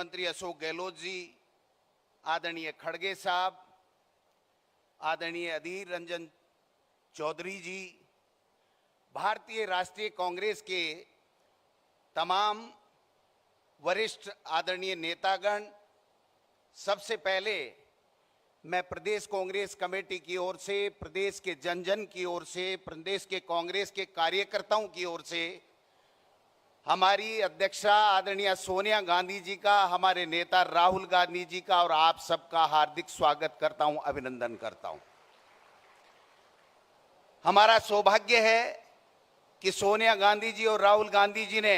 मुख्यमंत्री अशोक गहलोत जी, आदरणीय खड़गे साहब, आदरणीय अधीर रंजन चौधरी जी, भारतीय राष्ट्रीय कांग्रेस के तमाम वरिष्ठ आदरणीय नेतागण, सबसे पहले मैं प्रदेश कांग्रेस कमेटी की ओर से, प्रदेश के जन जन की ओर से, प्रदेश के कांग्रेस के कार्यकर्ताओं की ओर से हमारी अध्यक्षा आदरणीय सोनिया गांधी जी का, हमारे नेता राहुल गांधी जी का और आप सबका हार्दिक स्वागत करता हूं, अभिनंदन करता हूं। हमारा सौभाग्य है कि सोनिया गांधी जी और राहुल गांधी जी ने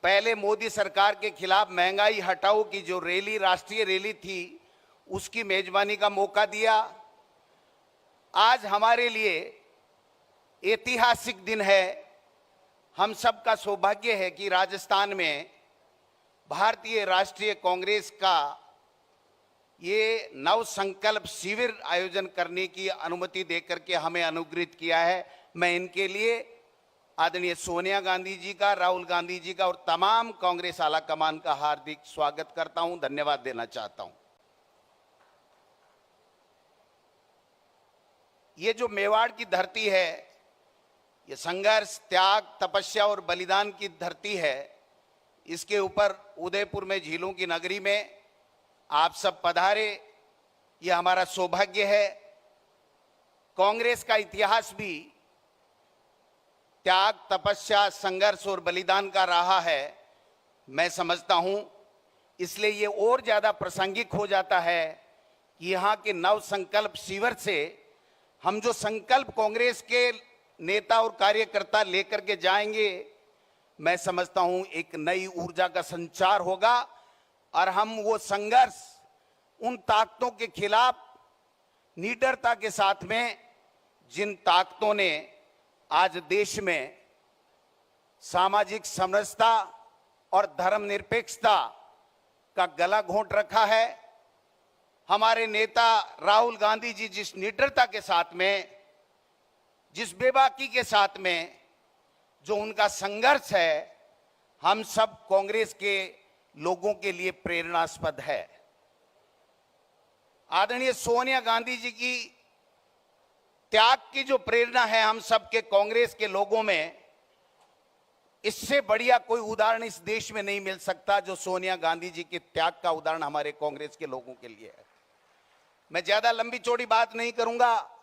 पहले मोदी सरकार के खिलाफ महंगाई हटाओ की जो रैली, राष्ट्रीय रैली थी, उसकी मेजबानी का मौका दिया। आज हमारे लिए ऐतिहासिक दिन है। हम सबका सौभाग्य है कि राजस्थान में भारतीय राष्ट्रीय कांग्रेस का ये नव संकल्प शिविर आयोजन करने की अनुमति देकर के हमें अनुग्रहित किया है। मैं इनके लिए आदरणीय सोनिया गांधी जी का, राहुल गांधी जी का और तमाम कांग्रेस आला कमान का हार्दिक स्वागत करता हूं, धन्यवाद देना चाहता हूं। ये जो मेवाड़ की धरती है, ये संघर्ष, त्याग, तपस्या और बलिदान की धरती है। इसके ऊपर उदयपुर में झीलों की नगरी में आप सब पधारे, ये हमारा सौभाग्य है। कांग्रेस का इतिहास भी त्याग, तपस्या, संघर्ष और बलिदान का रहा है, मैं समझता हूं। इसलिए ये और ज्यादा प्रासंगिक हो जाता है कि यहाँ के नव संकल्प शिविर से हम जो संकल्प कांग्रेस के नेता और कार्यकर्ता लेकर के जाएंगे, मैं समझता हूं एक नई ऊर्जा का संचार होगा और हम वो संघर्ष उन ताकतों के खिलाफ निडरता के साथ में, जिन ताकतों ने आज देश में सामाजिक समरसता और धर्मनिरपेक्षता का गला घोंट रखा है, हमारे नेता राहुल गांधी जी जिस निडरता के साथ में, जिस बेबाकी के साथ में जो उनका संघर्ष है, हम सब कांग्रेस के लोगों के लिए प्रेरणास्पद है। आदरणीय सोनिया गांधी जी की त्याग की जो प्रेरणा है हम सब के कांग्रेस के लोगों में, इससे बढ़िया कोई उदाहरण इस देश में नहीं मिल सकता जो सोनिया गांधी जी के त्याग का उदाहरण हमारे कांग्रेस के लोगों के लिए है। मैं ज्यादा लंबी चौड़ी बात नहीं करूंगा।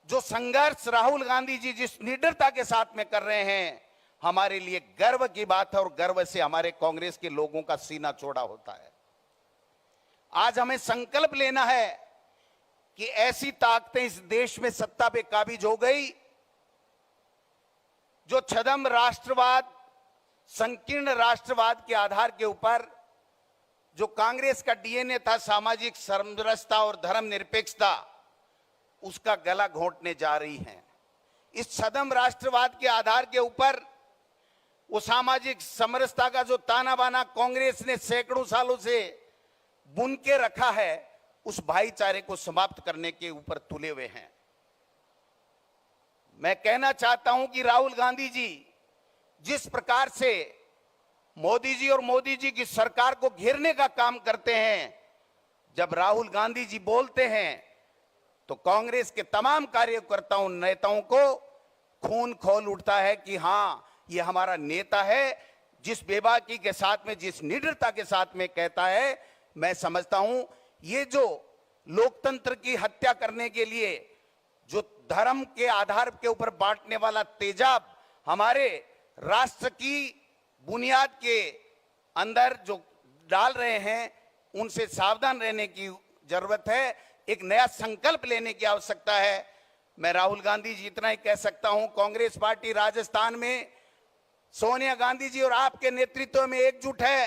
जो संघर्ष राहुल गांधी जी जिस निडरता के साथ में कर रहे हैं, हमारे लिए गर्व की बात है और गर्व से हमारे कांग्रेस के लोगों का सीना चौड़ा होता है। आज हमें संकल्प लेना है कि ऐसी ताकतें इस देश में सत्ता पे काबिज हो गई जो छद्म राष्ट्रवाद, संकीर्ण राष्ट्रवाद के आधार के ऊपर जो कांग्रेस का डीएनए था, सामाजिक समरसता और धर्मनिरपेक्षता, उसका गला घोंटने जा रही हैं। इस छद्म राष्ट्रवाद के आधार के ऊपर वो सामाजिक समरसता का जो ताना बाना कांग्रेस ने सैकड़ों सालों से बुन के रखा है, उस भाईचारे को समाप्त करने के ऊपर तुले हुए हैं। मैं कहना चाहता हूं कि राहुल गांधी जी जिस प्रकार से मोदी जी और मोदी जी की सरकार को घेरने का काम करते हैं, जब राहुल गांधी जी बोलते हैं तो कांग्रेस के तमाम कार्यकर्ताओं, नेताओं को खून खौल उठता है कि हां, ये हमारा नेता है, जिस बेबाकी के साथ में, जिस निडरता के साथ में कहता है। मैं समझता हूं ये जो लोकतंत्र की हत्या करने के लिए जो धर्म के आधार के ऊपर बांटने वाला तेजाब हमारे राष्ट्र की बुनियाद के अंदर जो डाल रहे हैं, उनसे सावधान रहने की जरूरत है। एक नया संकल्प लेने की आवश्यकता है। मैं राहुल गांधी जी इतना ही कह सकता हूं, कांग्रेस पार्टी राजस्थान में सोनिया गांधी जी और आपके नेतृत्व में एकजुट है।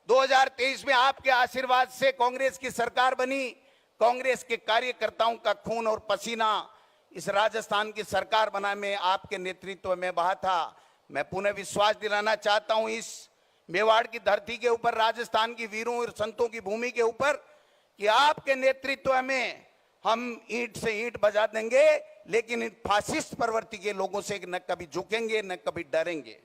2023 में आपके आशीर्वाद से कांग्रेस की सरकार बनी। कांग्रेस के कार्यकर्ताओं का खून और पसीना इस राजस्थान की सरकार बनाने में आपके नेतृत्व में बहा था। मैं पुनः विश्वास दिलाना चाहता हूं इस मेवाड़ की धरती के ऊपर, राजस्थान की वीरों और संतों की भूमि के ऊपर, कि आपके नेतृत्व में हम ईंट से ईंट बजा देंगे, लेकिन इन फासिस्ट प्रवृत्ति के लोगों से न कभी झुकेंगे न कभी डरेंगे।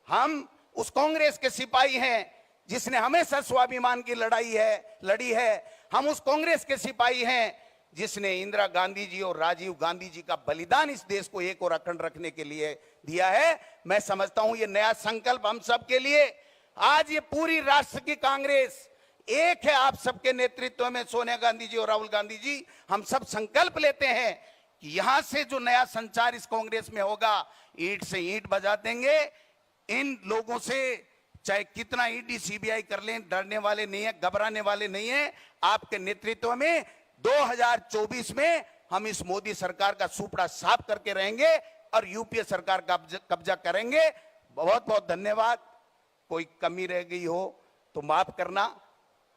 हम उस कांग्रेस के सिपाही हैं जिसने हमेशा स्वाभिमान की लड़ी है। हम उस कांग्रेस के सिपाही हैं जिसने इंदिरा गांधी जी और राजीव गांधी जी का बलिदान इस देश को एक और अखंड रखने के लिए दिया है। मैं समझता हूं ये नया संकल्प हम सब के लिए, आज ये पूरी राष्ट्र की कांग्रेस एक है आप सबके नेतृत्व में, सोनिया गांधी जी और राहुल गांधी जी, हम सब संकल्प लेते हैं कि यहां से जो नया संचार इस कांग्रेस में होगा, ईंट से ईंट बजा देंगे। इन लोगों से चाहे कितना ईडी सीबीआई कर लें, डरने वाले नहीं है, घबराने वाले नहीं है। आपके नेतृत्व में 2024 में हम इस मोदी सरकार का सुपड़ा साफ करके रहेंगे और यूपीए सरकार का कब्जा करेंगे। बहुत बहुत धन्यवाद। कोई कमी रह गई हो तो माफ करना।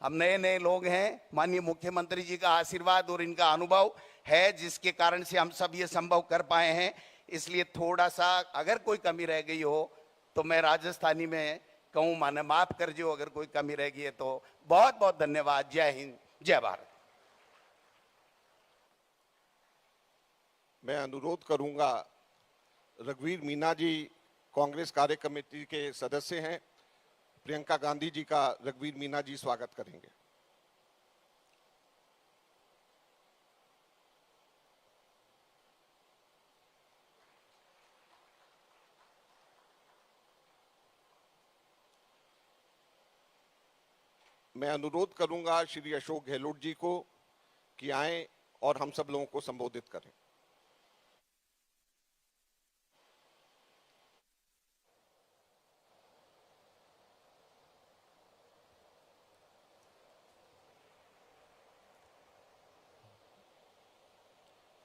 हम नए नए लोग हैं, माननीय मुख्यमंत्री जी का आशीर्वाद और इनका अनुभव है जिसके कारण से हम सब ये संभव कर पाए हैं। इसलिए थोड़ा सा अगर कोई कमी रह गई हो तो मैं राजस्थानी में कहूं, माने माफ कर जो अगर कोई कमी रह गई है तो। बहुत बहुत धन्यवाद। जय हिंद, जय भारत। मैं अनुरोध करूंगा, रघुवीर मीना जी कांग्रेस कार्य कमेटी के सदस्य हैं, प्रियंका गांधी जी का रघुवीर मीना जी स्वागत करेंगे। मैं अनुरोध करूंगा श्री अशोक गहलोत जी को कि आएं और हम सब लोगों को संबोधित करें।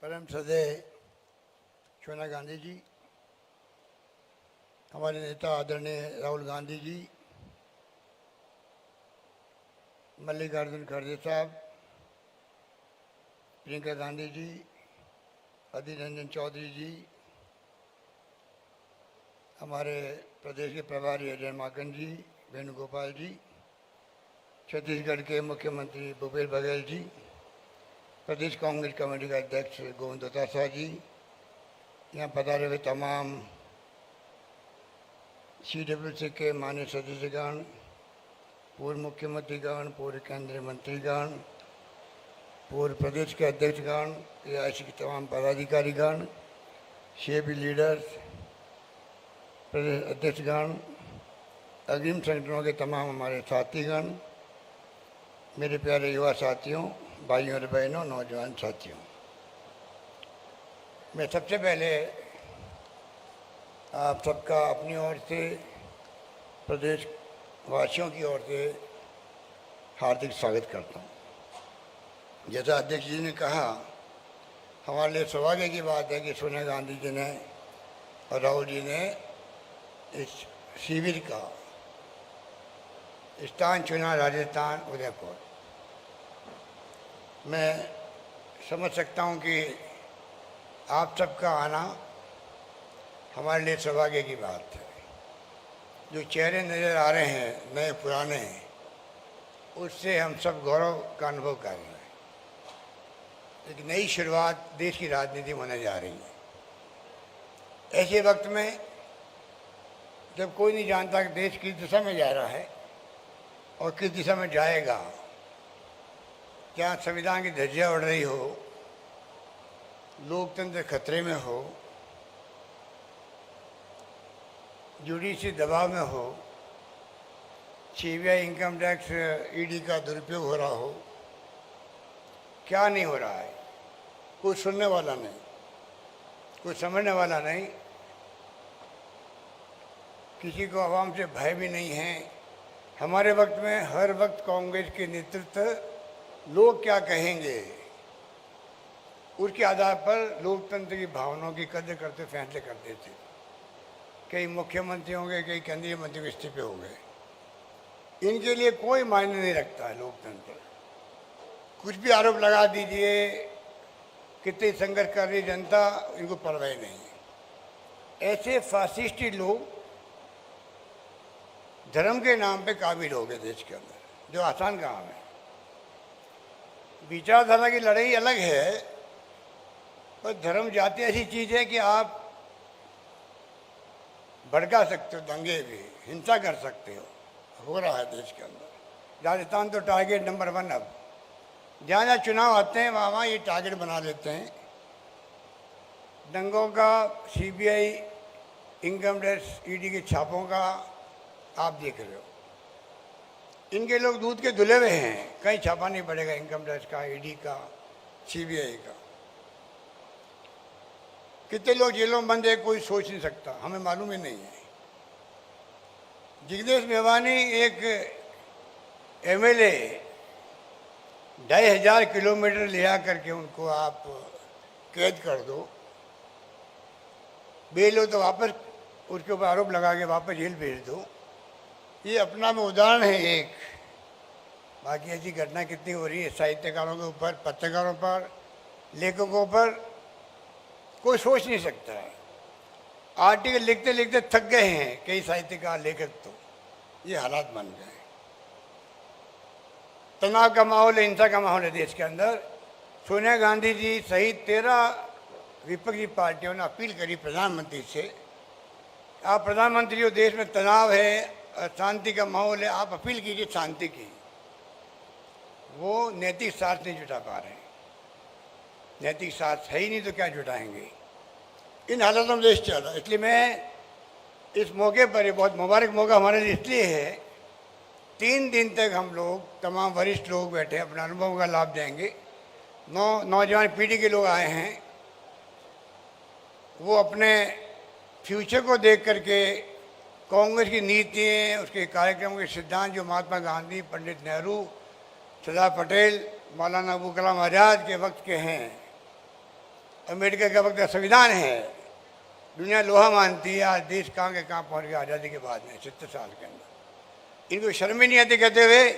परम श्रद्धेय सोनिया गांधी जी, हमारे नेता आदरणीय राहुल गांधी जी, मल्लिकार्जुन खड़गे साहब, प्रियंका गांधी जी, अधीर रंजन चौधरी जी, हमारे प्रदेश के प्रभारी अजय माकन जी, वेणुगोपाल जी, छत्तीसगढ़ के मुख्यमंत्री भूपेश बघेल जी, प्रदेश कांग्रेस कमेटी का अध्यक्ष गोविंद दत्ता जी, यहाँ पधारे हुए तमाम CWC के माननीय सदस्यगण, पूर्व मुख्यमंत्रीगण, पूर्व केंद्रीय मंत्रीगण, पूर्व प्रदेश के अध्यक्षगण, AIC के तमाम पदाधिकारीगण, सभी लीडर्स, प्रदेश अध्यक्षगण, अग्रिम संगठनों के तमाम हमारे साथीगण, मेरे प्यारे युवा साथियों, भाइयों और बहनों, नौजवान साथियों, मैं सबसे पहले आप सबका अपनी ओर से, प्रदेश वासियों की ओर से हार्दिक स्वागत करता हूँ। जैसा अध्यक्ष जी ने कहा, हमारे लिए सौभाग्य की बात है कि सोनिया गांधी जी ने और राहुल जी ने इस शिविर का स्थान चुना, राजस्थान उदयपुर। मैं समझ सकता हूँ कि आप सबका आना हमारे लिए सौभाग्य की बात है। जो चेहरे नज़र आ रहे हैं नए पुराने, उससे हम सब गौरव का अनुभव कर रहे हैं। एक नई शुरुआत देश की राजनीति होने जा रही है। ऐसे वक्त में जब कोई नहीं जानता कि देश किस दिशा में जा रहा है और किस दिशा में जाएगा, जहाँ संविधान की धज्जियाँ उड़ रही हो, लोकतंत्र खतरे में हो, जुडिशरी दबाव में हो, CBI इनकम टैक्स ED का दुरुपयोग हो रहा हो, क्या नहीं हो रहा है, कोई सुनने वाला नहीं, कोई समझने वाला नहीं, किसी को आवाम से भय भी नहीं है। हमारे वक्त में हर वक्त कांग्रेस के नेतृत्व लोग क्या कहेंगे, उसके आधार पर लोकतंत्र की भावनाओं की कदर करते फैसले करते थे। कई मुख्यमंत्री होंगे, कई केंद्रीय मंत्री के इस्तीफे हो गए। इनके लिए कोई मायने नहीं रखता है लोकतंत्र। कुछ भी आरोप लगा दीजिए, कितनी संघर्ष कर रही जनता, इनको परवाह नहीं है। ऐसे फासिस्टी लोग धर्म के नाम पे काबिल हो गए देश के अंदर, जो आसान काम है। विचारधारा की लड़ाई अलग है, पर धर्म जाति ऐसी चीज है कि आप भड़का सकते हो, दंगे भी, हिंसा कर सकते हो रहा है देश के अंदर। राजस्थान तो टारगेट नंबर 1 अब, जहाँ जहाँ चुनाव आते हैं वहाँ वहाँ ये टारगेट बना लेते हैं। दंगों का, सीबीआई, इनकम टैक्स, ईडी के छापों का आप देख रहे हो। इनके लोग दूध के धुले हुए हैं, कहीं छापा नहीं पड़ेगा इनकम टैक्स का, ईडी का, सीबीआई का। कितने लोग जेलों में बंद है कोई सोच नहीं सकता, हमें मालूम ही नहीं है। जिग्नेश मेवानी एक एमएलए 2500 किलोमीटर ले आ करके उनको आप कैद कर दो, बेल हो तो वापस उसके ऊपर आरोप लगा के वापस जेल भेज दो। ये अपना में उदाहरण है एक। बाकी ऐसी घटना कितनी हो रही है साहित्यकारों के ऊपर, पत्रकारों पर, लेखकों पर, कोई सोच नहीं सकता है। आर्टिकल लिखते लिखते थक गए हैं कई साहित्यकार, लेखक। तो ये हालात बन गए। तनाव का माहौल है, हिंसा का माहौल है देश के अंदर। सोनिया गांधी जी सहित 13 विपक्षी पार्टियों ने अपील करी प्रधानमंत्री से, आप प्रधानमंत्री हो, देश में तनाव है, शांति का माहौल है, आप अपील कीजिए शांति की। वो नैतिक साथ नहीं जुटा पा रहे हैं। नैतिक साथ है ही नहीं तो क्या जुटाएंगे। इन हालातों में देश चल रहा है। इसलिए मैं इस मौके पर, ये बहुत मुबारक मौका हमारे लिए इसलिए है, 3 दिन तक हम लोग तमाम वरिष्ठ लोग बैठे अपने अनुभव का लाभ देंगे। नौजवान पीढ़ी के लोग आए हैं, वो अपने फ्यूचर को देख करके कांग्रेस की नीतियाँ, उसके कार्यक्रमों के सिद्धांत जो महात्मा गांधी, पंडित नेहरू, सरदार पटेल, मौलाना अबुल कलाम आज़ाद के वक्त के हैं, अमेरिका के वक्त का संविधान है, दुनिया लोहा मानती है। आज देश कहाँ के कहाँ पहुँच गया आज़ादी के बाद में 70 साल के अंदर। इनको शर्म ही नहीं आती कहते हुए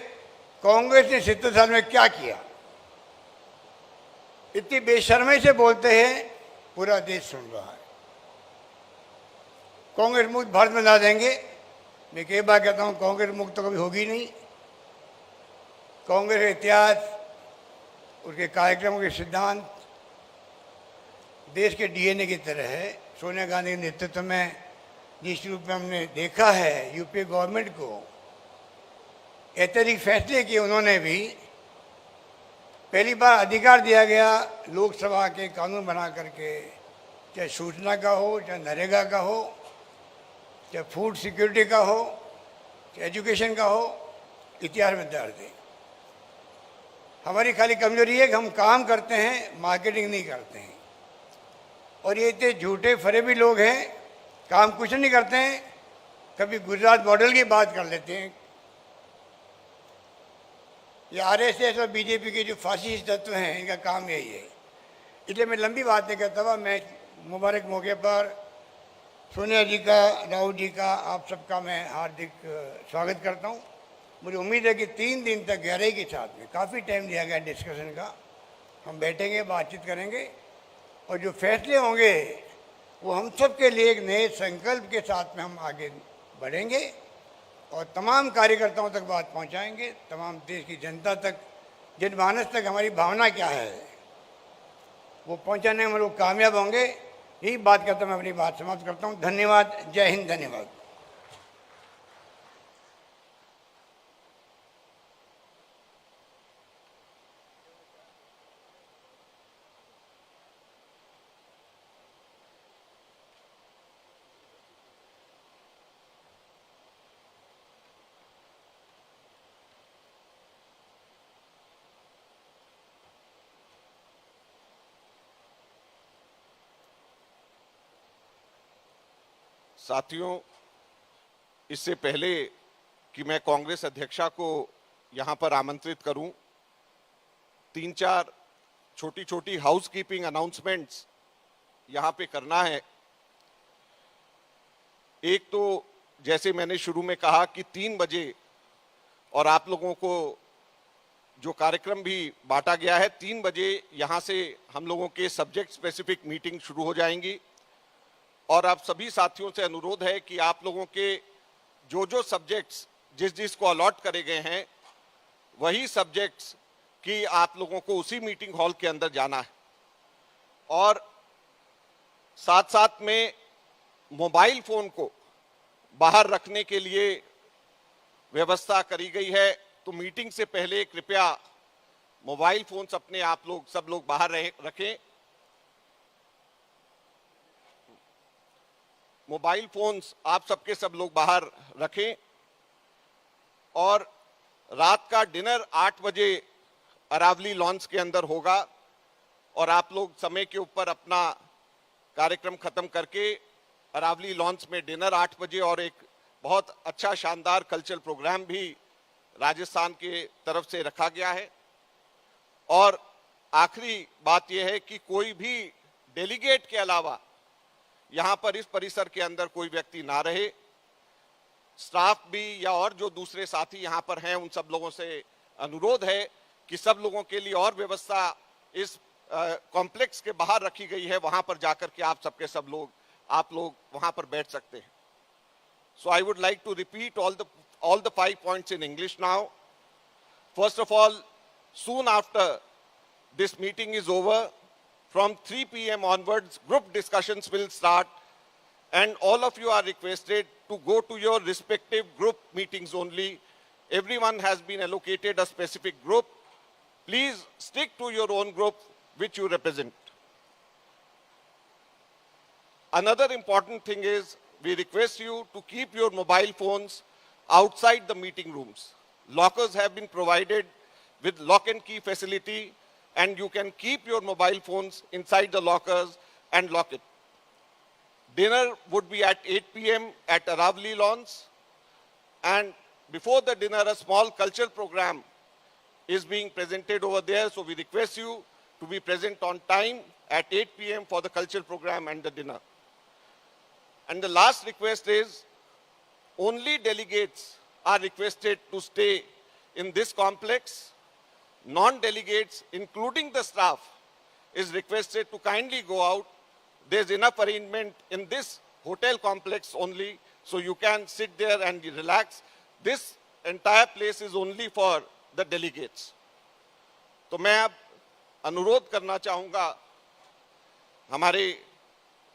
कांग्रेस ने 70 साल में क्या किया। इतनी बेशर्मी से बोलते हैं, पूरा देश सुन रहा है। कांग्रेस मुक्त भारत में ला देंगे। मैं कई बार कहता हूँ कांग्रेस मुक्त तो कभी होगी नहीं। कांग्रेस का इतिहास, उसके कार्यक्रमों के सिद्धांत देश के डीएनए की तरह है। सोनिया गांधी के नेतृत्व में जिस रूप में हमने देखा है यूपीए गवर्नमेंट को ऐतिहासिक फैसले किए उन्होंने भी। पहली बार अधिकार दिया गया लोकसभा के कानून बना करके, चाहे सूचना का हो, चाहे नरेगा का हो, चाहे फूड सिक्योरिटी का हो, चाहे एजुकेशन का हो, इतिहास में दर्ज है। हमारी खाली कमजोरी है कि हम काम करते हैं, मार्केटिंग नहीं करते हैं। और ये इतने झूठे फरेबी लोग हैं, काम कुछ नहीं करते हैं। कभी गुजरात मॉडल की बात कर लेते हैं। ये आरएसएस और बीजेपी के जो फासिस्ट तत्व हैं, इनका काम यही है। इसलिए मैं लंबी बात नहीं करता हुआ, मैं मुबारक मौके पर सोनिया जी का, राहुल जी का, आप सबका मैं हार्दिक स्वागत करता हूँ। मुझे उम्मीद है कि 3 दिन तक गहराई के साथ में, काफ़ी टाइम दिया गया डिस्कशन का, हम बैठेंगे, बातचीत करेंगे और जो फैसले होंगे वो हम सब के लिए एक नए संकल्प के साथ में हम आगे बढ़ेंगे और तमाम कार्यकर्ताओं तक बात पहुंचाएंगे, तमाम देश की जनता तक, जनमानस तक हमारी भावना क्या है वो पहुंचाने में हम लोग कामयाब होंगे। यही बात करता मैं अपनी बात समाप्त करता हूं। धन्यवाद। जय हिंद। धन्यवाद। साथियों, इससे पहले कि मैं कांग्रेस अध्यक्षा को यहां पर आमंत्रित करूं, 3-4 छोटी छोटी हाउसकीपिंग अनाउंसमेंट्स यहां पे करना है। एक तो जैसे मैंने शुरू में कहा कि 3 बजे और आप लोगों को जो कार्यक्रम भी बांटा गया है, 3 बजे यहां से हम लोगों के सब्जेक्ट स्पेसिफिक मीटिंग शुरू हो जाएंगी। और आप सभी साथियों से अनुरोध है कि आप लोगों के जो सब्जेक्ट्स जिस को अलॉट करे गए हैं, वही सब्जेक्ट्स की आप लोगों को उसी मीटिंग हॉल के अंदर जाना है। और साथ साथ में मोबाइल फोन को बाहर रखने के लिए व्यवस्था करी गई है। तो मीटिंग से पहले कृपया मोबाइल फोन्स अपने आप लोग सब लोग बाहर रखें। मोबाइल फोन्स आप सबके सब लोग बाहर रखें। और रात का डिनर 8 बजे अरावली लॉन्च के अंदर होगा और आप लोग समय के ऊपर अपना कार्यक्रम खत्म करके अरावली लॉन्च में डिनर 8 बजे और एक बहुत अच्छा शानदार कल्चरल प्रोग्राम भी राजस्थान के तरफ से रखा गया है। और आखिरी बात यह है कि कोई भी डेलीगेट के अलावा यहां पर इस परिसर के अंदर कोई व्यक्ति ना रहे। स्टाफ भी या और जो दूसरे साथी यहां पर हैं उन सब लोगों से अनुरोध है कि सब लोगों के लिए और व्यवस्था इस कॉम्प्लेक्स के बाहर रखी गई है, वहां पर जाकर के आप लोग वहां पर बैठ सकते हैं। So I would like to repeat all the 5 points in English now. First of all, soon after this meeting is over, from 3 p.m. onwards, group discussions will start, and all of you are requested to go to your respective group meetings only. Everyone has been allocated a specific group. Please stick to your own group which you represent. Another important thing is, we request you to keep your mobile phones outside the meeting rooms. Lockers have been provided with lock and key facility, and you can keep your mobile phones inside the lockers and lock it. Dinner would be at 8 p.m. at Aravali Lawns, and before the dinner a small cultural program is being presented over there, so we request you to be present on time at 8 p.m. for the cultural program and the dinner. And the last request is, only delegates are requested to stay in this complex. Non-delegates, including the staff, is requested to kindly go out. There's enough arrangement in this hotel complex only, so you can sit there and relax. This entire place is only for the delegates. तो मैं अब अनुरोध करना चाहूँगा हमारे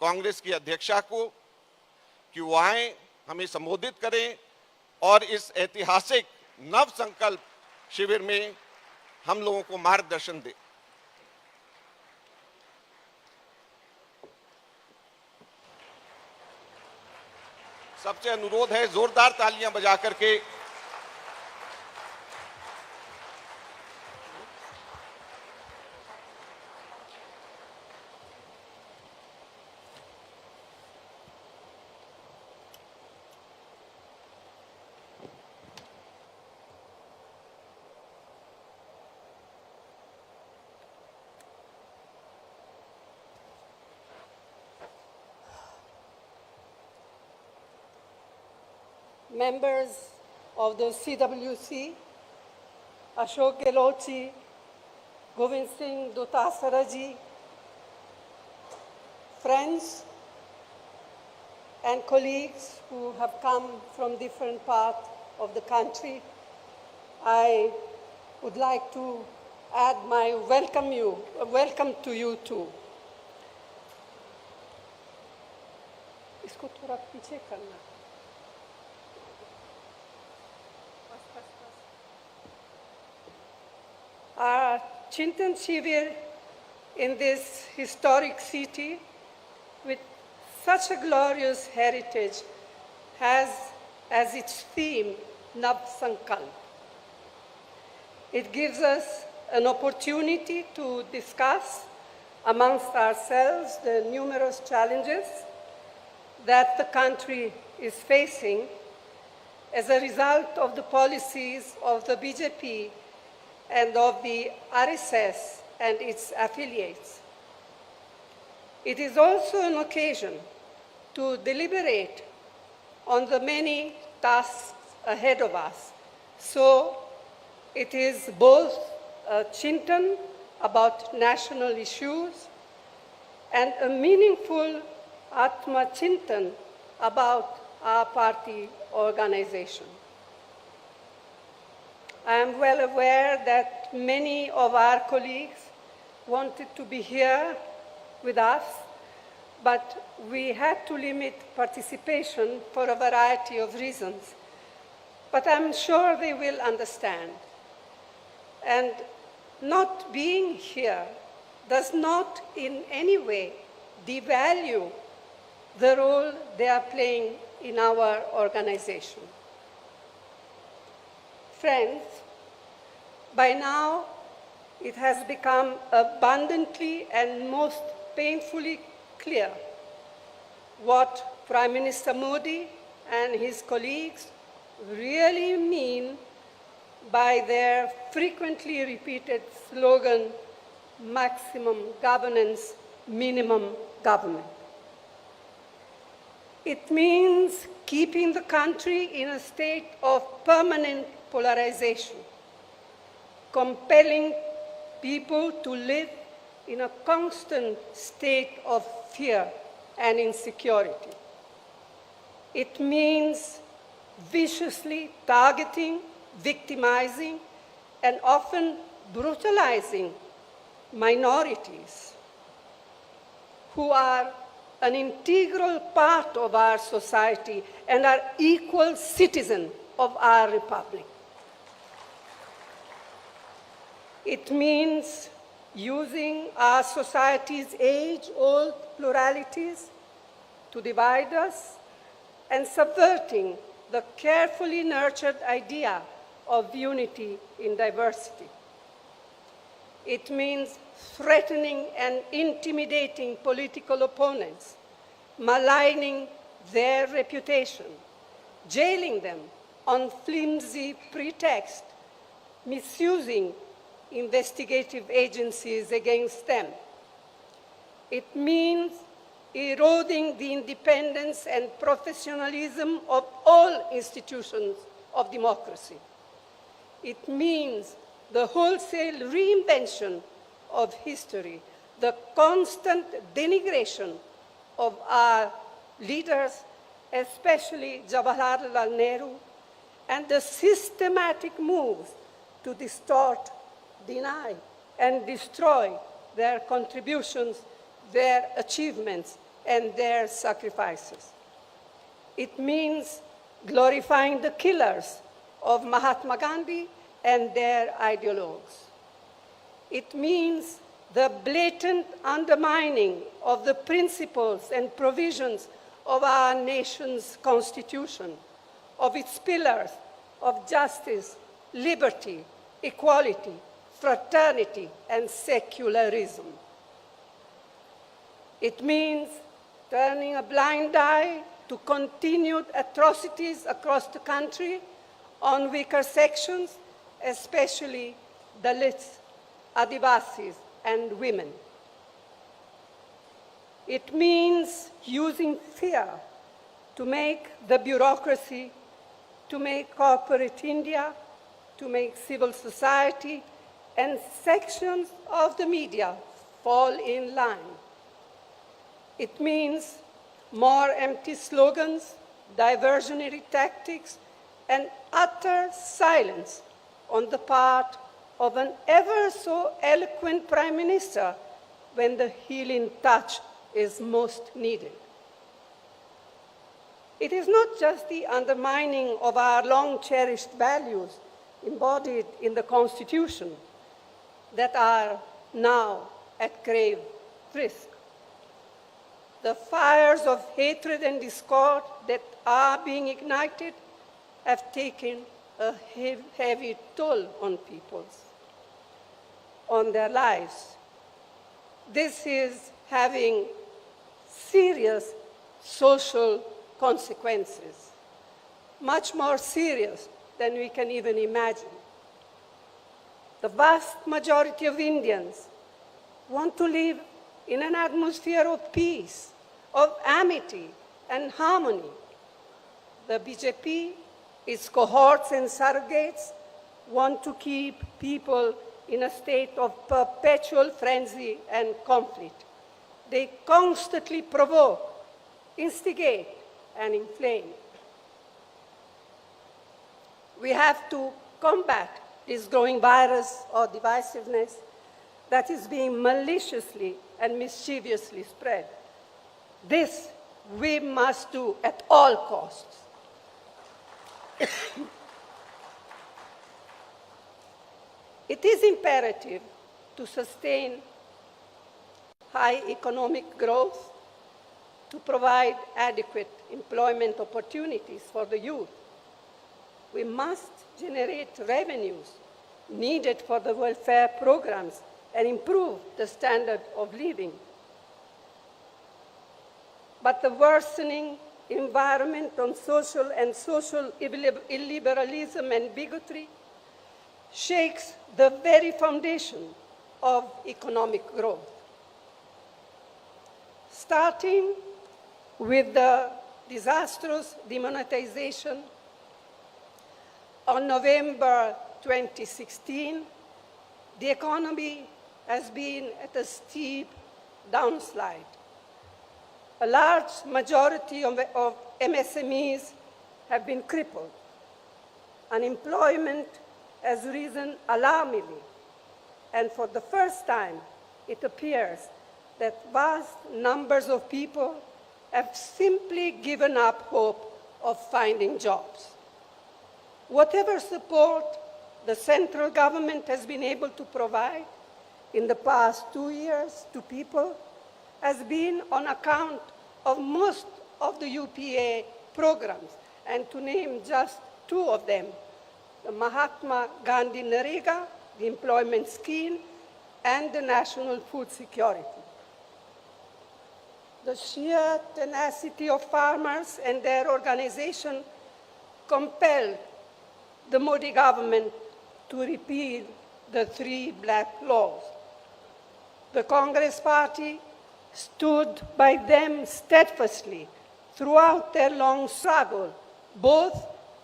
कांग्रेस की अध्यक्षा को कि वो आए, हमें संबोधित करें और इस ऐतिहासिक नव संकल्प शिविर में हम लोगों को मार्गदर्शन दें। सबसे अनुरोध है जोरदार तालियां बजा करके members of the CWC, Ashok Gehlot, Govind Singh Dotasara ji, friends and colleagues who have come from different parts of the country, I would like to add my welcome to you too. इसको थोड़ा पीछे करना। Our Chintan Shivir in this historic city with such a glorious heritage has as its theme Nav Sankalp. It gives us an opportunity to discuss amongst ourselves the numerous challenges that the country is facing as a result of the policies of the BJP and of the RSS and its affiliates. It is also an occasion to deliberate on the many tasks ahead of us. So it is both a Chintan about national issues and a meaningful Atma Chintan about our party organization. I am well aware that many of our colleagues wanted to be here with us, but we had to limit participation for a variety of reasons. But I'm sure they will understand. And not being here does not in any way devalue the role they are playing in our organization. Friends, by now it has become abundantly and most painfully clear what Prime Minister Modi and his colleagues really mean by their frequently repeated slogan, maximum governance, minimum government. It means keeping the country in a state of permanent polarization, compelling people to live in a constant state of fear and insecurity. It means viciously targeting, victimizing, and often brutalizing minorities who are an integral part of our society and are equal citizens of our republic. It means using our society's age-old pluralities to divide us and subverting the carefully nurtured idea of unity in diversity. It means threatening and intimidating political opponents, maligning their reputation, jailing them on flimsy pretext, misusing investigative agencies against them. It means eroding the independence and professionalism of all institutions of democracy. It means the wholesale reinvention of history, the constant denigration of our leaders, especially Jawaharlal Nehru, and the systematic moves to distort, deny, and destroy their contributions, their achievements, and their sacrifices. It means glorifying the killers of Mahatma Gandhi and their ideologues. It means the blatant undermining of the principles and provisions of our nation's constitution, of its pillars of justice, liberty, equality, fraternity, and secularism. It means turning a blind eye to continued atrocities across the country on weaker sections, especially Dalits, Adivasis, and women. It means using fear to make the bureaucracy, to make corporate India, to make civil society, and sections of the media fall in line. It means more empty slogans, diversionary tactics, and utter silence on the part of an ever so eloquent Prime Minister when the healing touch is most needed. It is not just the undermining of our long-cherished values embodied in the Constitution that are now at grave risk. The fires of hatred and discord that are being ignited have taken a heavy toll on on their lives. This is having serious social consequences, much more serious than we can even imagine. The vast majority of Indians want to live in an atmosphere of peace, of amity and harmony. The BJP, its cohorts and surrogates, want to keep people in a state of perpetual frenzy and conflict. They constantly provoke, instigate, and inflame. We have to combat this growing virus or divisiveness that is being maliciously and mischievously spread. This we must do at all costs. It is imperative to sustain high economic growth, to provide adequate employment opportunities for the youth. We must generate revenues needed for the welfare programs and improve the standard of living. But the worsening environment on social illiberalism and bigotry shakes the very foundation of economic growth. Starting with the disastrous demonetization on November 2016, the economy has been at a steep downslide. A large majority of MSMEs have been crippled. Unemployment has risen alarmingly, and for the first time, it appears that vast numbers of people have simply given up hope of finding jobs. Whatever support the central government has been able to provide in the past 2 years to people has been on account of most of the UPA programs, and to name just two of them, the Mahatma Gandhi Narega, the employment scheme, and the national food security. The sheer tenacity of farmers and their organization compelled the Modi government to repeal the 3 black laws. The Congress party stood by them steadfastly throughout their long struggle, both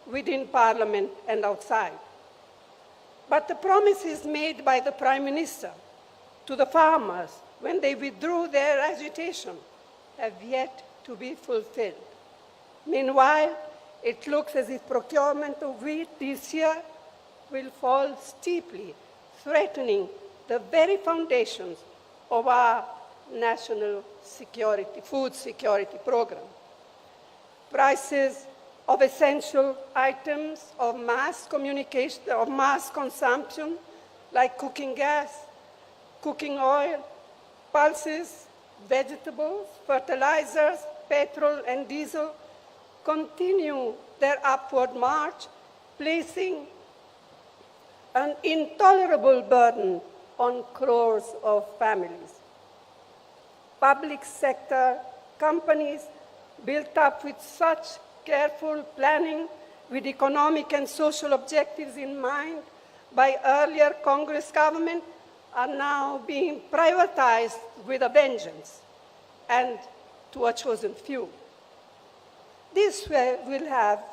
within Parliament and outside. But the promises made by the Prime Minister to the farmers when they withdrew their agitation have yet to be fulfilled. Meanwhile, it looks as if procurement of wheat this year will fall steeply, threatening the very foundations of our national security, food security program. Prices of essential items of mass consumption, like cooking gas, cooking oil, pulses, vegetables, fertilizers, petrol, and diesel, continue their upward march, placing an intolerable burden on crores of families. Public sector companies built up with such careful planning with economic and social objectives in mind by earlier Congress government are now being privatized with a vengeance and to a chosen few. This will have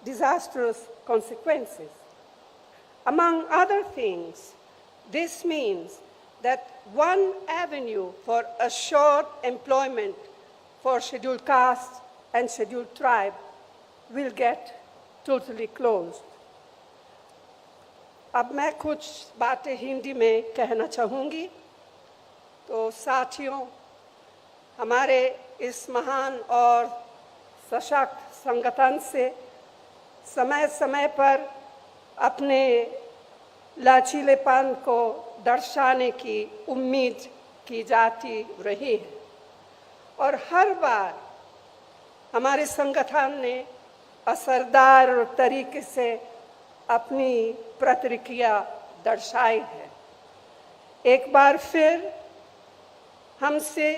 disastrous consequences. Among other things, this means that one avenue for assured employment for scheduled castes and scheduled tribe will get totally closed. अब मैं कुछ बातें हिंदी में कहना चाहूँगी। तो साथियों, हमारे इस महान और सशक्त संगठन से समय समय पर अपने लचीलेपन को दर्शाने की उम्मीद की जाती रही है, और हर बार हमारे संगठन ने असरदार तरीके से अपनी प्रतिक्रिया दर्शाई है। एक बार फिर हमसे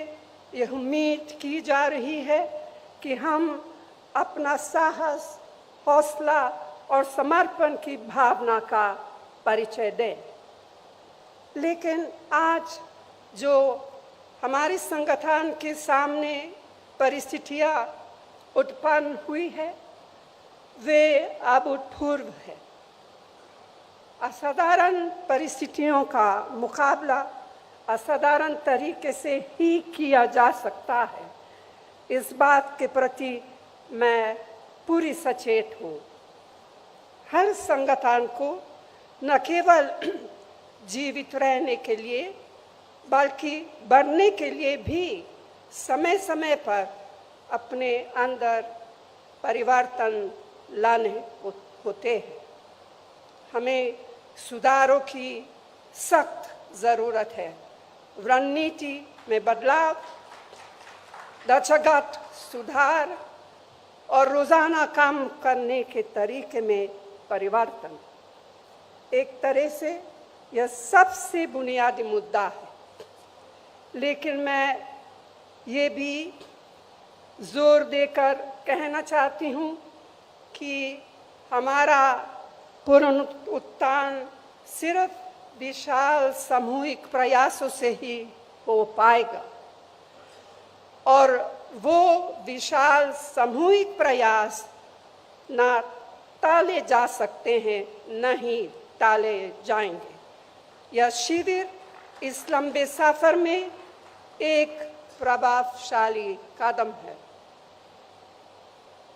यह उम्मीद की जा रही है कि हम अपना साहस, हौसला और समर्पण की भावना का परिचय दें। लेकिन आज जो हमारे संगठन के सामने परिस्थितियां उत्पन्न हुई है, वे अभूतपूर्व है। असाधारण परिस्थितियों का मुकाबला असाधारण तरीके से ही किया जा सकता है, इस बात के प्रति मैं पूरी सचेत हूँ। हर संगठन को न केवल जीवित रहने के लिए बल्कि बढ़ने के लिए भी समय समय पर अपने अंदर परिवर्तन लाने होते हैं। हमें सुधारों की सख्त ज़रूरत है। रणनीति में बदलाव, ढांचागत सुधार और रोज़ाना काम करने के तरीके में परिवर्तन। एक तरह से यह सबसे बुनियादी मुद्दा है, लेकिन मैं ये भी जोर देकर कहना चाहती हूँ कि हमारा पुनरुत्थान सिर्फ विशाल सामूहिक प्रयासों से ही हो पाएगा, और वो विशाल सामूहिक प्रयास ना टाले जा सकते हैं, न ही टाले जाएंगे। यह शिविर इस लंबे सफर में एक प्रभावशाली कदम है।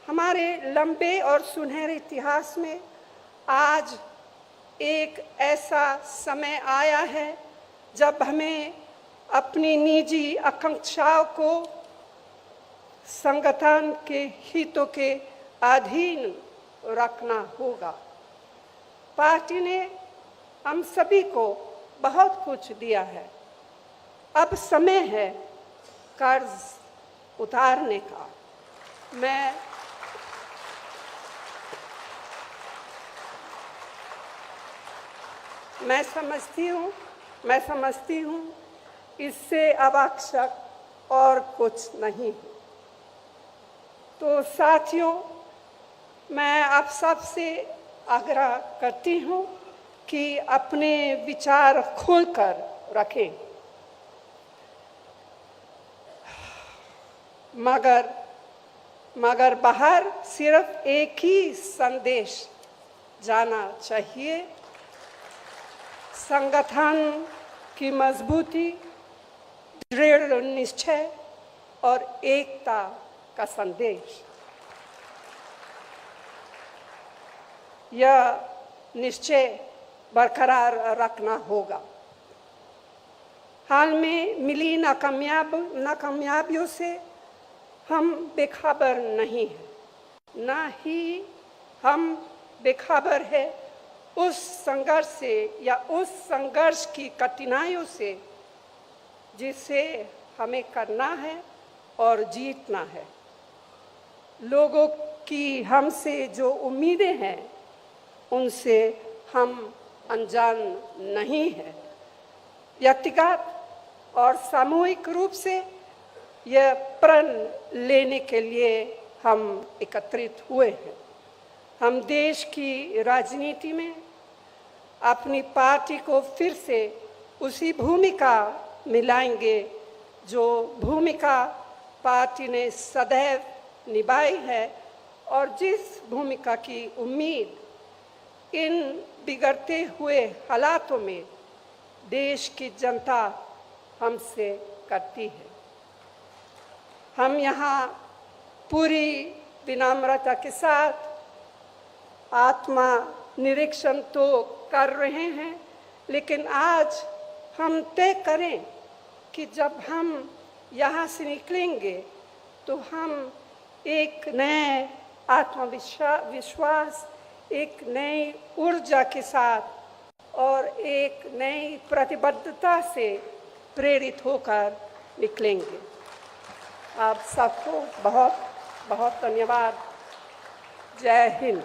हमारे लंबे और सुनहरे इतिहास में आज एक ऐसा समय आया है जब हमें अपनी निजी आकांक्षाओं को संगठन के हितों के अधीन रखना होगा। पार्टी ने हम सभी को बहुत कुछ दिया है। अब समय है कर्ज उतारने का। मैं समझती हूँ इससे आवश्यक और कुछ नहीं। तो साथियों, मैं आप सबसे आग्रह करती हूँ कि अपने विचार खोलकर रखें, मगर बाहर सिर्फ एक ही संदेश जाना चाहिए: संगठन की मजबूती, दृढ़ निश्चय और एकता का संदेश। यह निश्चय बरकरार रखना होगा। हाल में मिली नाकामयाबियों से हम बेखबर नहीं हैं, ना ही हम बेखबर है उस संघर्ष से या उस संघर्ष की कठिनाइयों से जिसे हमें करना है और जीतना है। लोगों की हमसे जो उम्मीदें हैं उनसे हम अनजान नहीं हैं। व्यक्तिगत और सामूहिक रूप से यह प्रण लेने के लिए हम एकत्रित हुए हैं। हम देश की राजनीति में अपनी पार्टी को फिर से उसी भूमिका में लाएंगे जो भूमिका पार्टी ने सदैव निभाई है, और जिस भूमिका की उम्मीद इन बिगड़ते हुए हालातों में देश की जनता हमसे करती है। हम यहाँ पूरी विनम्रता के साथ आत्मा निरीक्षण तो कर रहे हैं, लेकिन आज हम तय करें कि जब हम यहाँ से निकलेंगे तो हम एक नए आत्मविश्वास, एक नई ऊर्जा के साथ और एक नई प्रतिबद्धता से प्रेरित होकर निकलेंगे। आप सबको बहुत बहुत धन्यवाद। जय हिंद।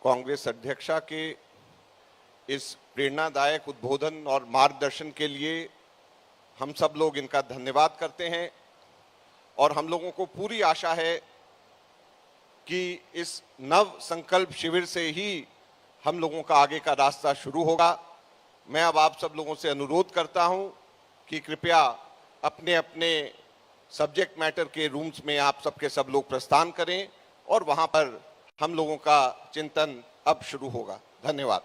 कांग्रेस अध्यक्षा के इस प्रेरणादायक उद्बोधन और मार्गदर्शन के लिए हम सब लोग इनका धन्यवाद करते हैं, और हम लोगों को पूरी आशा है कि इस नव संकल्प शिविर से ही हम लोगों का आगे का रास्ता शुरू होगा। मैं अब आप सब लोगों से अनुरोध करता हूं कि कृपया अपने अपने सब्जेक्ट मैटर के रूम्स में आप सबके सब लोग प्रस्थान करें और वहां पर हम लोगों का चिंतन अब शुरू होगा। धन्यवाद।